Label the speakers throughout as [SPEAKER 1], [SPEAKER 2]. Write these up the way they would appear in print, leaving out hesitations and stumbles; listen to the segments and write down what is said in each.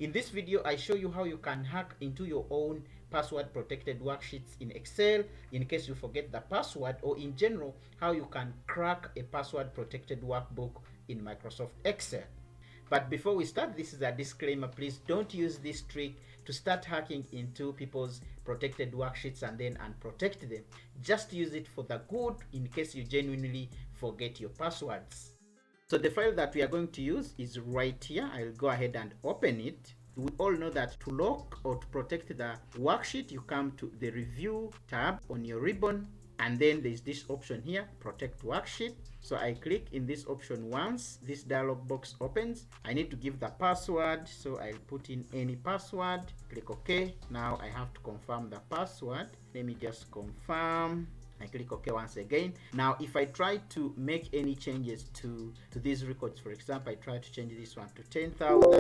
[SPEAKER 1] In this video, I show you how you can hack into your own password protected worksheets in Excel in case you forget the password, or in general, how you can crack a password protected workbook in Microsoft Excel. But before we start, this is a disclaimer. Please don't use this trick to start hacking into people's protected worksheets and then unprotect them. Just use it for the good in case you genuinely forget your passwords. So the file that we are going to use is right here. I'll go ahead and open it. We all know that to lock or to protect the worksheet, you come to the review tab on your ribbon, and then there's this option here, protect worksheet. So I click in this option once. This dialog box opens. I need to give the password, so I'll put in any password, click OK. Now I have to confirm the password. Let me just confirm. I click OK once again. Now if I try to make any changes to these records, for example, I try to change this one to 10,000,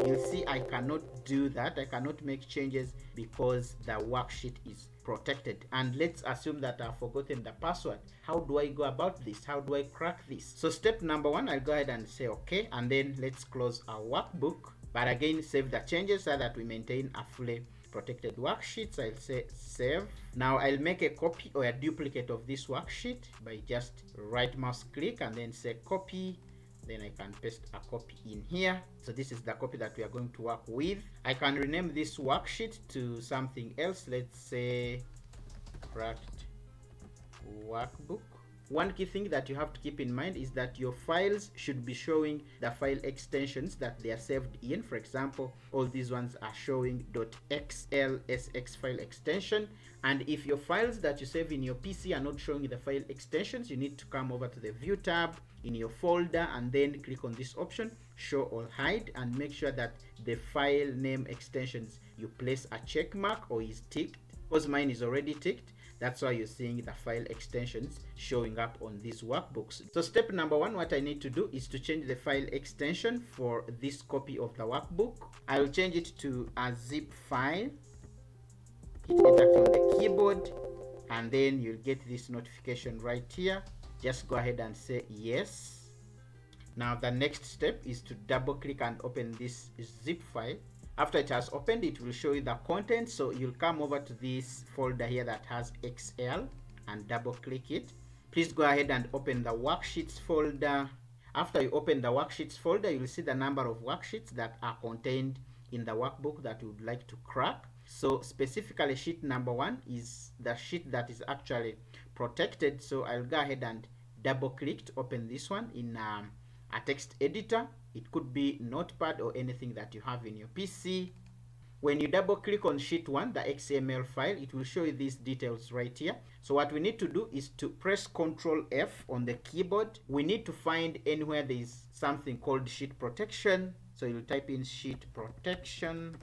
[SPEAKER 1] you'll see I cannot do that. I cannot make changes because the worksheet is protected. And let's assume that I've forgotten the password. How do I go about this? How do I crack this? So step number one, I'll go ahead and say OK, and then let's close our workbook. But again, save the changes so that we maintain a fully protected worksheets. I'll say save. Now I'll make a copy or a duplicate of this worksheet by just right mouse click and then say copy. Then I can paste a copy in here. So this is the copy that we are going to work with. I can rename this worksheet to something else. Let's say cracked workbook. One key thing that you have to keep in mind is that your files should be showing the file extensions that they are saved in. For example, all these ones are showing .xlsx file extension. And if your files that you save in your PC are not showing the file extensions, you need to come over to the View tab in your folder and then click on this option, Show or Hide, and make sure that the file name extensions you place a check mark or is ticked. Because mine is already ticked, that's why you're seeing the file extensions showing up on these workbooks. So step number one, what I need to do is to change the file extension for this copy of the workbook. I will change it to a zip file. Hit enter on the keyboard, and then you'll get this notification right here. Just go ahead and say yes. Now the next step is to double click and open this zip file. After it has opened, it will show you the content. So you'll come over to this folder here that has Excel and double click it. Please go ahead and open the worksheets folder. After you open the worksheets folder, you'll see the number of worksheets that are contained in the workbook that you would like to crack. So specifically sheet number one is the sheet that is actually protected. So I'll go ahead and double click to open this one in a text editor. It could be Notepad or anything that you have in your PC. When you double click on sheet 1, the XML file, it will show you these details right here. So what we need to do is to press Ctrl F on the keyboard. We need to find anywhere there is something called sheet protection. So you'll type in sheet protection.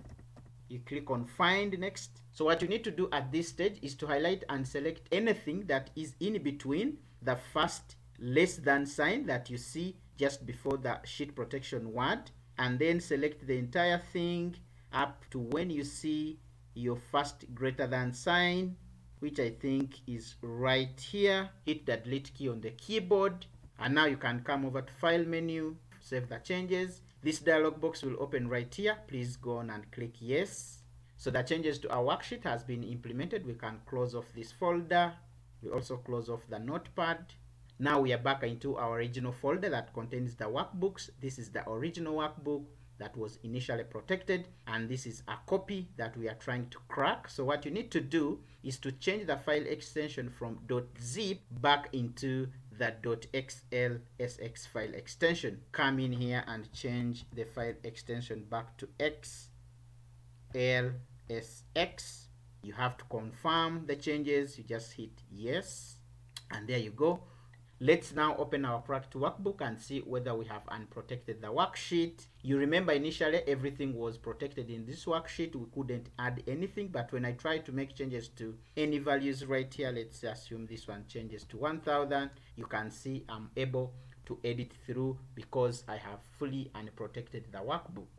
[SPEAKER 1] You click on find next. So what you need to do at this stage is to highlight and select anything that is in between the first less than sign that you see just before the sheet protection word, and then select the entire thing up to when you see your first greater than sign, which I think is right here. Hit the delete key on the keyboard, and now you can come over to file menu, save the changes. This dialog box will open right here. Please go on and click yes. So the changes to our worksheet has been implemented. We can close off this folder. We also close off the notepad. Now we are back into our original folder that contains the workbooks. This is the original workbook that was initially protected, and this is a copy that we are trying to crack. So what you need to do is to change the file extension from .zip back into the .xlsx file extension. Come in here and change the file extension back to xlsx. You have to confirm the changes. You just hit yes, and there you go. Let's now open our cracked workbook and see whether we have unprotected the worksheet. You remember initially everything was protected in this worksheet. We couldn't add anything, but when I try to make changes to any values right here, let's assume this one changes to 1000, you can see I'm able to edit through because I have fully unprotected the workbook.